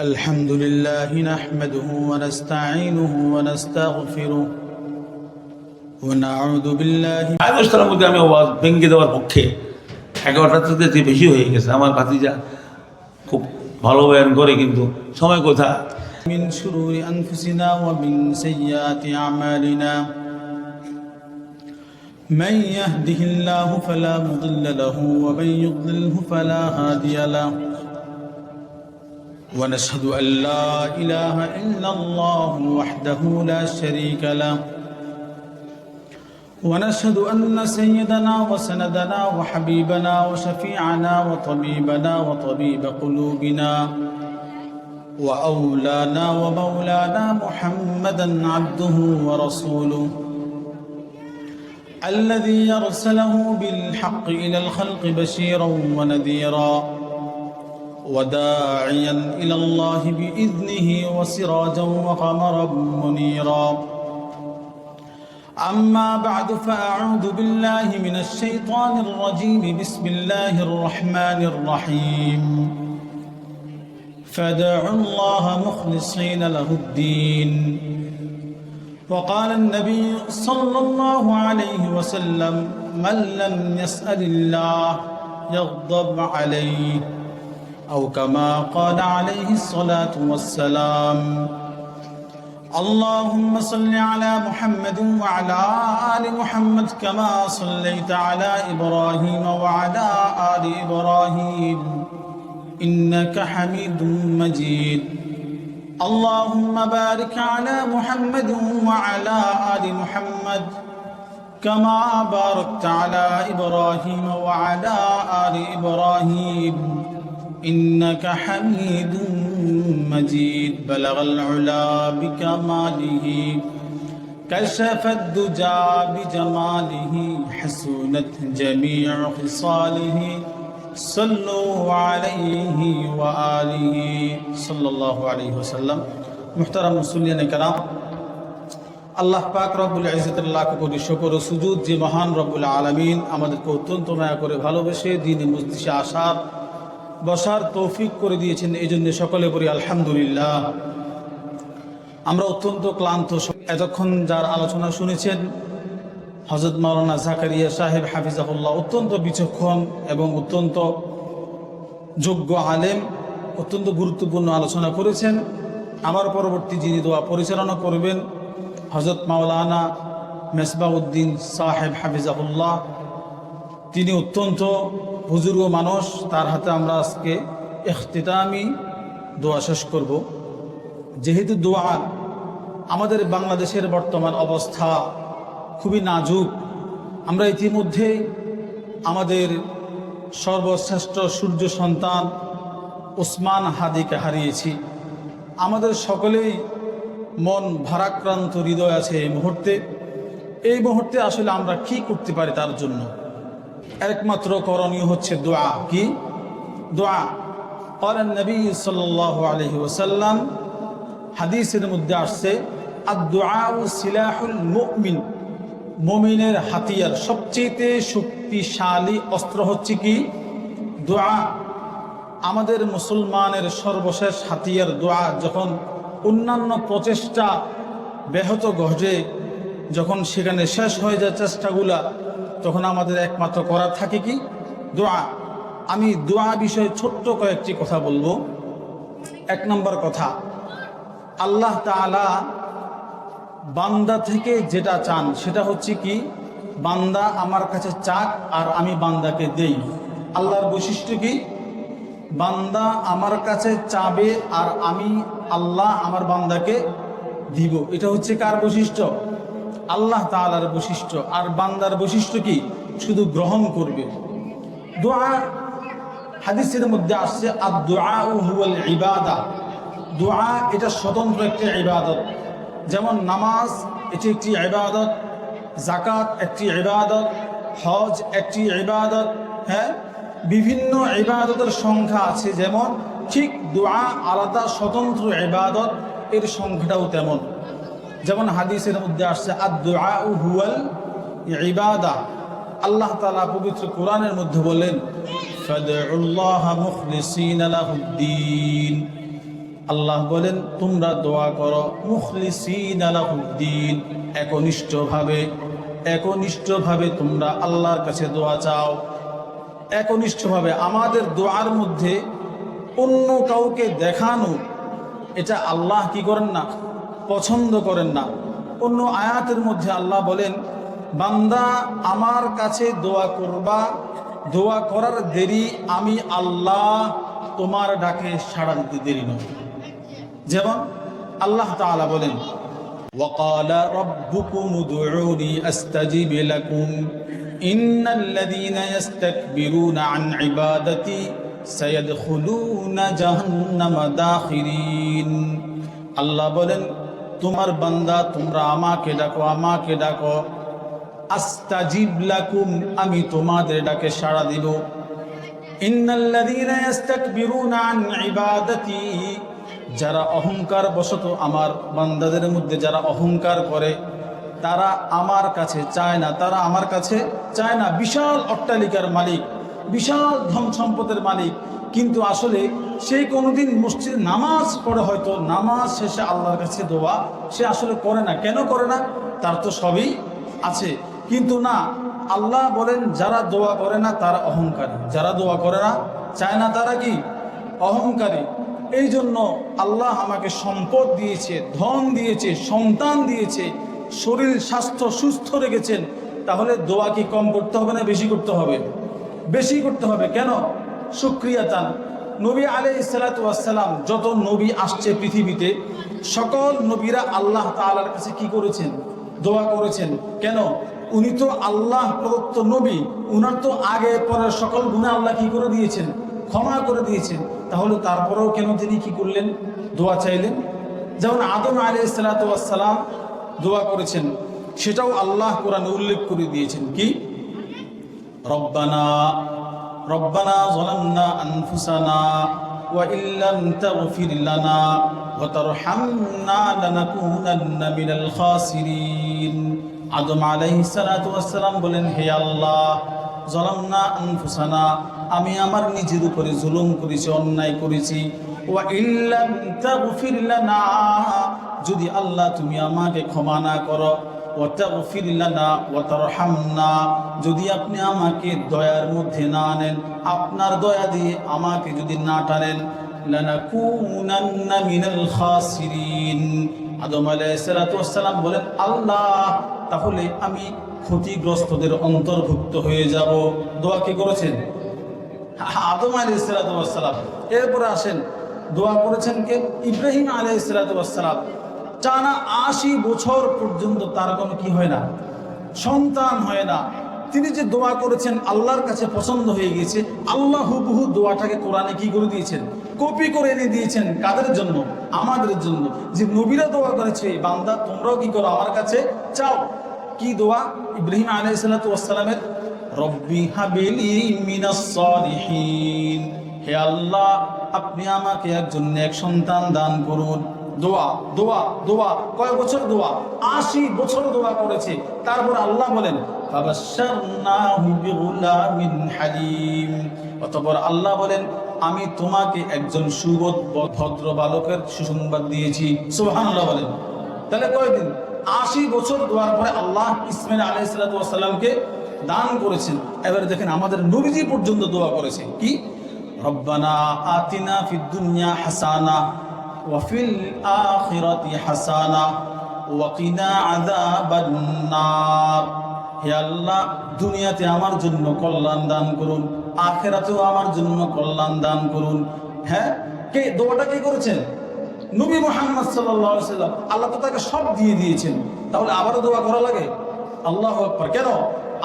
الحمد لله نحمده ونستعينه ونستغفره ونعوذ بالله অনুষ্ঠানের মধ্যে আমি ওয়াজ ভেঙে দেওয়ার পক্ষে 11টা থেকে বেশি হয়ে গেছে। আমার ভাতিজা খুব ভালো বয়ান করে, কিন্তু সময় কোথা। من شرور أنفسنا ومن سيئات أعمالنا من يهده الله فلا مضل له ومن يضلله فلا هادي له ونشهد أن لا إله إلا الله وحده لا شريك له ونشهد أن سيدنا وسندنا وحبيبنا وشفيعنا وطبيبنا وطبيب قلوبنا وأولانا ومولانا محمدا عبده ورسوله الذي يرسله بالحق إلى الخلق بشيرا ونذيرا وداعيا إلى الله بإذنه وسراجا وقمرا منيرا أما بعد فأعوذ بالله من الشيطان الرجيم بسم الله الرحمن الرحيم فادعوا الله مخلصين له الدين وقال النبي صلى الله عليه وسلم من لم يسأل الله يغضب عليه أو كما قال عليه الصلاة والسلام اللهم صل على محمد وعلى آل محمد كما صليت على إبراهيم وعلى آل إبراهيم إنك حميد مجيد اللهم بارك على محمد وعلى آل محمد كما باركت على إبراهيم وعلى آل إبراهيم إنك حميد مجيد بلغ العلا بكماله كشف الدجى بجماله حسنت جميع خصاله صلوا عليه وآله صلى الله عليه وسلم محترم মুসল্লিয়ান کرام, আল্লাহ পাক রব্বুল ইজ্জতের লাখ কোটি শুকর ও সুজুদ যে মহান রব্বুল আলামিন আমাদেরকে অত্যন্ত মায়া করে ভালোবেসে দ্বীনে মজলিসে আসার বসার তৌফিক করে দিয়েছেন, এই জন্য সকলে বলি আলহামদুলিল্লাহ। আমরা অত্যন্ত ক্লান্ত। এতক্ষণ যার আলোচনা শুনেছেন হযরত মাওলানা জাকারিয়া সাহেব হাফিজাহুল্লাহ অত্যন্ত বিচক্ষণ এবং অত্যন্ত যোগ্য আলেম, অত্যন্ত গুরুত্বপূর্ণ আলোচনা করেছেন। আমার পরবর্তী যিনি দোয়া পরিচালনা করবেন হযরত মাওলানা মেসবাউদ্দিন সাহেব হাফিজাহুল্লাহ, তিনি অত্যন্ত বুজুর্গ মানুষ। তার হাতে আমরা আজকে ইখতিতামি দোয়া শেষ করব। যেহেতু দোয়া আমাদের বাংলাদেশের বর্তমান অবস্থা খুবই নাজুক, আমরা ইতিমধ্যে আমাদের সর্বশ্রেষ্ঠ সূর্য সন্তান ওসমান হাদিকে হারিয়েছি। আমাদের সকলেই মন ভারাক্রান্ত হৃদয় আছে এই মুহূর্তে আসলে আমরা কি করতে পারি তার জন্য? একমাত্র করণীয় হচ্ছে দোয়া। কি দোয়া? قال النبي صلى الله عليه وسلم, হাদিসের মধ্যে আসছে আদ-দুআউ সিলাহুল মুমিন, মুমিনের হাতিয়ার, সবচেয়ে শক্তিশালী অস্ত্র হচ্ছে কি? দোয়া। আমাদের মুসলমানের সর্বশেষ হাতিয়ার দোয়া। যখন অন্যান্য প্রচেষ্টা ব্যাহত ঘটে, যখন সেখানে শেষ হয়ে যায় চেষ্টাগুলা, তখন আমাদের একমাত্র করার থাকে কি? দোয়া। আমি দোয়া বিষয়ে ছোট্ট কয়েকটি কথা বলবো। এক নম্বর কথা, আল্লাহ তাআলা বান্দা থেকে যেটা চান সেটা হচ্ছে কি? বান্দা আমার কাছে চাক আর আমি বান্দাকে দেই। আল্লাহর বৈশিষ্ট্য কি? বান্দা আমার কাছে চাবে আর আমি আল্লাহ আমার বান্দাকে দিব। এটা হচ্ছে কার বৈশিষ্ট্য? আল্লাহ তাআলার বৈশিষ্ট্য। আর বান্দার বৈশিষ্ট্য কি? শুধু গ্রহণ করবে। দোয়া হাদিসের মধ্যে আসছে আদ-দুআউ হুয়াল ইবাদা। দোয়া এটা স্বতন্ত্র একটি ইবাদত। যেমন নামাজ এটি একটি ইবাদত, যাকাত একটি ইবাদত, হজ একটি ইবাদত। হ্যাঁ, বিভিন্ন ইবাদতের সংখ্যা আছে যেমন, ঠিক দোয়া আলাদা স্বতন্ত্র ইবাদত, এর সংখ্যাটাও তেমন। যেমন হাদিসের মধ্যে আসছে আদ-দুআউ হুয়াল ইবাদা। আল্লাহ তাআলা পবিত্র কোরআনের মধ্যে বলেন ফাদউল্লাহ মুখলিসিনা লাহুদ্দিন, আল্লাহ বলেন তোমরা দোয়া করো মুখলিসিনা লাহুদ্দিন, একনিষ্ঠভাবে তোমরা আল্লাহর কাছে দোয়া চাও। একনিষ্ঠভাবে আমাদের দোয়ার মধ্যে অন্য কাউকে দেখানো, এটা আল্লাহ কি করেন না, পছন্দ করেন না। অন্য আয়াতের মধ্যে আল্লাহ বলেন বান্দা আমার কাছে দোয়া করবা, দোয়া করার দেরি আমি আল্লাহ তোমার ডাকে সাড়া দিতে দেরি নয়। যেমন আল্লাহ তাআলা বলেন وقال ربكم ادعوني استجب لكم ان الذين يستكبرون عن عبادتي سيدخلون جهنم داخرين। আল্লাহ বলেন তোমার বান্দা তোমরা আমাকে ডাকো আস্তাজিব লাকুম, আমি তোমাদের ডাকে সাড়া দিব। ইন্নাল্লাযীনা ইস্তাকবিরুনা আন ইবাদাতি, যারা অহংকার বশত আমার বান্দাদের মধ্যে যারা অহংকার করে তারা আমার কাছে চায় না, বিশাল অট্টালিকার মালিক, বিশাল ধন সম্পদের মালিক, কিন্তু আসলে সেই কোনোদিন মসজিদে নামাজ পড়ে, হয়তো নামাজ শেষে আল্লাহর কাছে দোয়া সে আসলে করে না। কেন করে না? তার তো সবই আছে, কিন্তু না, আল্লাহ বলেন যারা দোয়া করে না তারা অহংকারী, যারা দোয়া করে না চায় না তারা কি অহংকারী। এই জন্য আল্লাহ আমাকে সম্পদ দিয়েছে, ধন দিয়েছে, সন্তান দিয়েছে, শরীর স্বাস্থ্য সুস্থ রেখেছেন, তাহলে দোয়া কি কম করতে হবে না বেশি করতে হবে? বেশি করতে হবে। কেন? শুকরিয়া চান। নবী আলাইহিস সালাতু ওয়াস সালাম, যত নবী আসছে পৃথিবীতে, সকল নবীরা আল্লাহ তাআলার কাছে কি করেছেন? দোয়া করেছেন। কেন? উনি তো আল্লাহ প্রদত্ত নবী, উনার তো আগে পরে সকল গুনাহ আল্লাহ কি করে দিয়েছেন? ক্ষমা করে দিয়েছেন। তাহলে তারপরেও কেন তিনি কি করলেন? দোয়া চাইলেন। যেমন আদম আলাইহিস সালাতু ওয়াস সালাম দোয়া করেছেন, সেটাও আল্লাহ কোরআনে উল্লেখ করে দিয়েছেন। কি? রব্বানা যালামনা আনফুসানা ওয়া ইল্লাম তাগফির লানা ওয়া তারহামনা লানাকুনান্না মিনাল খাসিরিন। আদম আলাইহিস সালাতু ওয়াস সালাম বলেন, হে আল্লাহ, যালামনা আনফুসানা, আমি আমার নিজের উপরে জুলুম করেছি, অন্যায় করেছি। ওয়া ইল্লাম তাগফির লানা, যদি আল্লাহ তুমি আমাকে ক্ষমা না করো, ওয়া তাগফির লানা ওয়া তারহামনা, যদি আপনি আমাকে দয়ার মধ্যে না আনেন, আপনার দয়া দিয়ে আমাকে যদি না টানেন, লানাকুনান্না মিনাল খাসিরিন। আদম আলাইহিস সালাতু ওয়াস সালাম বলেন, আল্লাহ, তাহলে আমি ক্ষতিগ্রস্তদের অন্তর্ভুক্ত হয়ে যাব। দোয়া কি করেছেন? আদম আলাইহিস সালাতু ওয়াস সালাম। এরপরে আসেন, দোয়া করেছেন কে? ইব্রাহিম আলাইহিস সালাতু ওয়াস সালাম। টানা ৮০ বছর পর্যন্ত তার কোনো কি হয় না, সন্তান হয় না। তিনি যে দোয়া করেছেন আল্লাহর কাছে পছন্দ হয়ে গিয়েছে। আল্লাহ হুবহু দোয়াটাকে কোরআনে কি করে দিয়েছেন? কপি করে এনে দিয়েছেন। কাদের জন্য? আমাদের জন্য। যে নবীরা দোয়া করেছে, বান্দা তোমরাও কি করো, আমার কাছে চাও। কি দোয়া? ইব্রাহিম আলাইহিস সালাতু ওয়াস সালামের, রব্বি হাবিলি মিনাস সালিহিন, হে আল্লাহ, আপনি আমাকে একজন নেক সন্তান দান করুন। দোয়া দোয়া দোয়া, কয় বছর দোয়া? ৮০ বছর দোয়া করেছে। তারপর আল্লাহ বলেন, ফাবাশশারনাহু বিগুলামিন হালিম, অতঃপর আল্লাহ বলেন, আমি তোমাকে একজন সুভদ্র বালকের সুসংবাদ দিয়েছি। সুবহানাল্লাহ বলেন। তাহলে কয়দিন? ৮০ বছর দোয়ার পরে আল্লাহ ইসমাঈল আলাইহিস সালাতু ওয়াস সালামকে দান করেছেন। এবারে দেখেন আমাদের নবীজি পর্যন্ত দোয়া করেছে। কি? রব্বানা আতিনা ফিদ দুনিয়া হাসানা ওয়া ফিল আখিরাতি হাসানা ওয়া কিনা আযাবান নার। হে আল্লাহ, দুনিয়াতে আমার জন্য কল্যাণ দান করুন, আখিরাতেও আমার জন্য কল্যাণ দান করুন। হ্যাঁ, কে দোয়াটা কে করেছেন? নবী মুহাম্মদ সাল্লাল্লাহু আলাইহি ওয়াসাল্লাম। আল্লাহ তো তাকে সব দিয়ে দিয়েছেন, তাহলে আবারও দোয়া করা লাগে? আল্লাহু আকবার। কেন?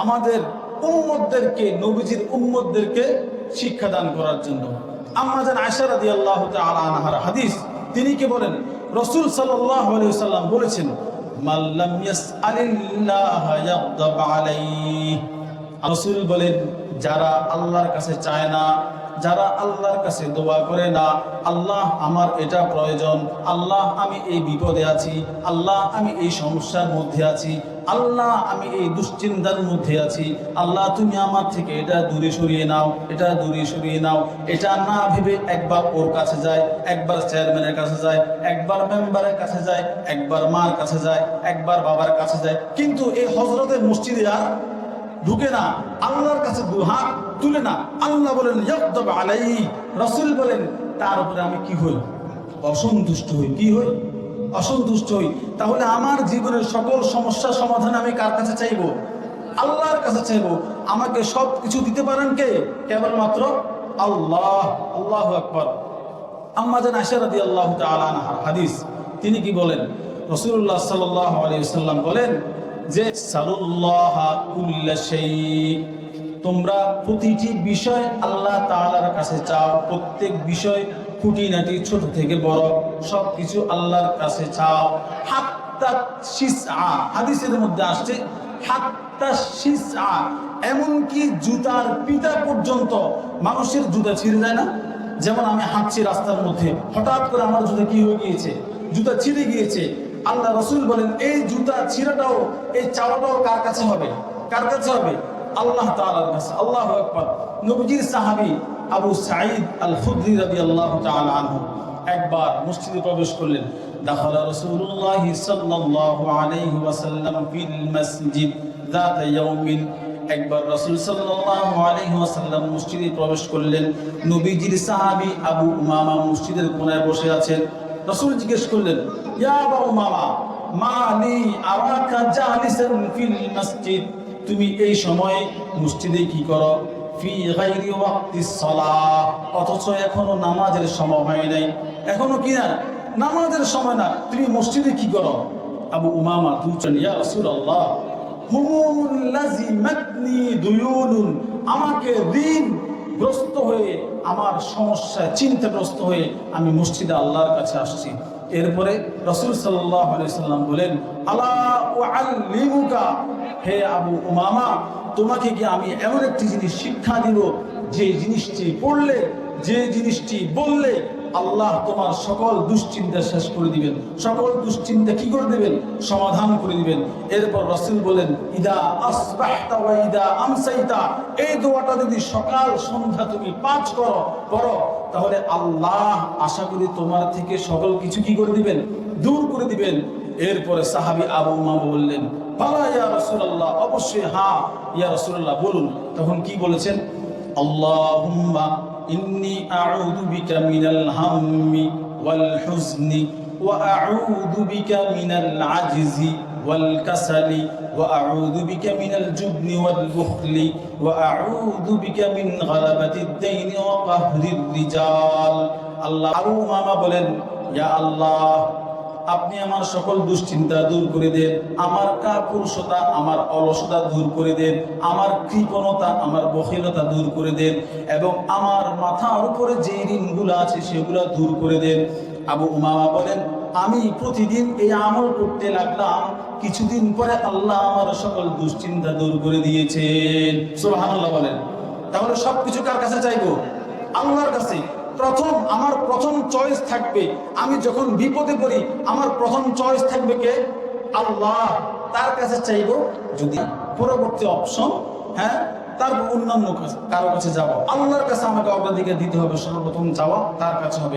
আমাদের উম্মতদেরকে, নবীজির উম্মতদেরকে শিক্ষা দান করার জন্য। আম্মা জান আয়েশা রাদিয়াল্লাহু তাআলা আনহার হাদিস, তিনি কি বলেন? রাসূল সাল্লাল্লাহু আলাইহি ওয়াসাল্লাম বলেছেন, মান লাম ইয়াসআলিল্লাহ ইয়াগদাব আলাইহি। রাসূল বলেন, যারা আল্লাহর কাছে চায় না যারা আল্লাহর কাছে দোয়া করে না, আল্লাহ আমার এটা প্রয়োজন, আল্লাহ আমি এই বিপদে আছি, আল্লাহ আমি এই সমস্যার মধ্যে আছি, আল্লাহ আমি এই দুশ্চিন্তার মধ্যে আছি, আল্লাহ তুমি আমার থেকে এটা দূরে সরিয়ে নাও, এটা দূরে সরিয়ে নাও, এটা না ভেবে একবার ওর কাছে যায়, একবার চেয়ারম্যানের কাছে যায়, একবার মেম্বারের কাছে যায়, একবার মার কাছে যায়, একবার বাবার কাছে যায়, কিন্তু এই হযরতের মসজিদে আর ঢুকে না, আল্লাহর কাছে দুহাত তুলে না। আল্লাহ বলেন ইয়াগদাব আলাইহি, রাসূল বলেন তার উপরে আমি কি হই? অসন্তুষ্ট হই। কি হই? অসন্তুষ্ট হই। তাহলে আমার জীবনের সকল সমস্যার সমাধান আমি কার কাছে চাইবো? আল্লাহর কাছে চাইবো। আমাকে সব কিছু দিতে পারেন কে? কেবলমাত্র আল্লাহ। আল্লাহু আকবার। আম্মা জান আয়েশা রাদিয়াল্লাহু তাআলা আনহা হাদিস, তিনি কি বলেন? রাসূলুল্লাহ সাল্লাল্লাহু আলাইহি ওয়াসাল্লাম বলেন যে সালুল্লাহা কুল্লা শাই, তোমরা প্রতিটি বিষয় আল্লাহ তাআলার কাছে চাও, প্রত্যেক বিষয় খুঁটিনাটি ছোট থেকে বড় সবকিছু আল্লাহর কাছে চাও। হাত্তা শিসআ, হাদিসের মধ্যে আসছে হাত্তা শিসআ, এমনকি জুতার পিতা পর্যন্ত। মানুষের জুতা ছিঁড়ে যায় না? যেমন আমি হাঁটছি রাস্তার মধ্যে, হঠাৎ করে আমার জুতা কি হয়ে গিয়েছে? জুতা ছিঁড়ে গিয়েছে। আল্লাহ রাসূল বলেন এই জুতা ছিঁড়াটাও, এই চাওয়াটাও কার কাছে হবে? কার কাছে হবে? আল্লাহ তাআলার কাছে। আল্লাহু আকবার। নবীজির সাহাবী আবু সাঈদ আল খুদরি রাদিয়াল্লাহু তাআলা আনহু একবার মসজিদে প্রবেশ করলেন। দাখালা রাসূলুল্লাহ সাল্লাল্লাহু আলাইহি ওয়াসাল্লাম ফিল মসজিদ যাতা ইয়াউমিন, একবার রাসূল সাল্লাল্লাহু আলাইহি ওয়াসাল্লাম মসজিদে প্রবেশ করলেন। নবীজির সাহাবী আবু উমামা মসজিদের কোণায় বসে আছেন। রাসূল জিজ্ঞেস করলেন, ইয়া আবু উমামা মা লি আরাকা জালিসান ফিল মসজিদ, তুমি এই সময়ে মসজিদে কি করো? ফি গায়রি ওয়াক্তিস সালাহ, অথচ এখনো নামাজের সময় হয় নাই, এখনো কি না নামাজের সময় না, তুমি মসজিদে কি করো? আবু উমামা বলছেন, ইয়া রাসূলুল্লাহ হুমুমুন লাজিমাতনি দুয়ুনুন, আমাকে ঋণ গ্রস্ত হয়ে, আমার সমস্যায় চিন্তাগ্রস্ত হয়ে আমি মসজিদে আল্লাহর কাছে আসছি। এরপরে রাসূল সাল্লাল্লাহু আলাইহি সাল্লাম বলেন, আলা উআল্লিমুকা, হে আবু উমামা তোমাকে কি আমি এমন একটি জিনিস শিক্ষা দিব, যে জিনিসটি পড়লে, যে জিনিসটি বললে আল্লাহ তোমার সকল দুশ্চিন্তা শেষ করে দিবেন, সকল দুশ্চিন্তা কি করে দিবেন? সমাধান করে দিবেন। এরপর রাসূল বলেন, ইদা আসবাহতা ওয়া ইদা আমসাইতা, এই দোয়াটা যদি সকাল সন্ধ্যা তুমি পাঠ করো তাহলে আল্লাহ আশা করি তোমার থেকে সকল কিছু কি করে দিবেন? দূর করে দিবেন। এরপরে সাহাবী আবু উমামা বললেন, বালা ইয়া রাসূলুল্লাহ, অবশ্যই হ্যাঁ ইয়া রাসূলুল্লাহ বলুন। তখন কি বলেছেন? আল্লাহুম্মা ইন্নী আউযু বিকা মিনাল হাম্মি ওয়াল হুজনি ওয়া আউযু বিকা মিনাল আজজি ওয়াল কাসালি ওয়া আউযু বিকা মিনাল জুবনি ওয়াল বুখলি ওয়া আউযু বিকা মিন গালাবাতিদ দাইনি ওয়া কাহরির রিজাল। আল্লাহ, আবু উমামা বলেন, ইয়া আল্লাহ আপনি আমার সকল দুশ্চিন্তা দূর করে দেন, আমার কাপুরুষতা, আমার অলসতা দূর করে দেন, আমার কৃপণতা, আমার বখিলতা দূর করে দেন, এবং আমার মাথার উপরে যে ঋণগুলো আছে সেগুলো দূর করে দেন। আবু উমামা বলেন, আমি প্রতিদিন এই আমল করতে লাগলাম, কিছুদিন পরে আল্লাহ আমার সকল দুশ্চিন্তা দূর করে দিয়েছেন। সুবহানাল্লাহ বলেন। তাহলে সবকিছু কার কাছে চাইবো? আল্লাহর কাছে। আমার প্রথম চয়েস থাকবে, আমি যখন বিপদে পড়ি আমার প্রথম চয়েস থাকবে কে? আল্লাহ, তার কাছে চাইবো। যদি পরবর্তী অপশন, হ্যাঁ, তারপর অন্যান্য কারো কাছে যাবো। আল্লাহর কাছে আমাকে অগ্রাধিকার দিতে হবে, সর্বপ্রথম যাওয়া তার কাছে হবে।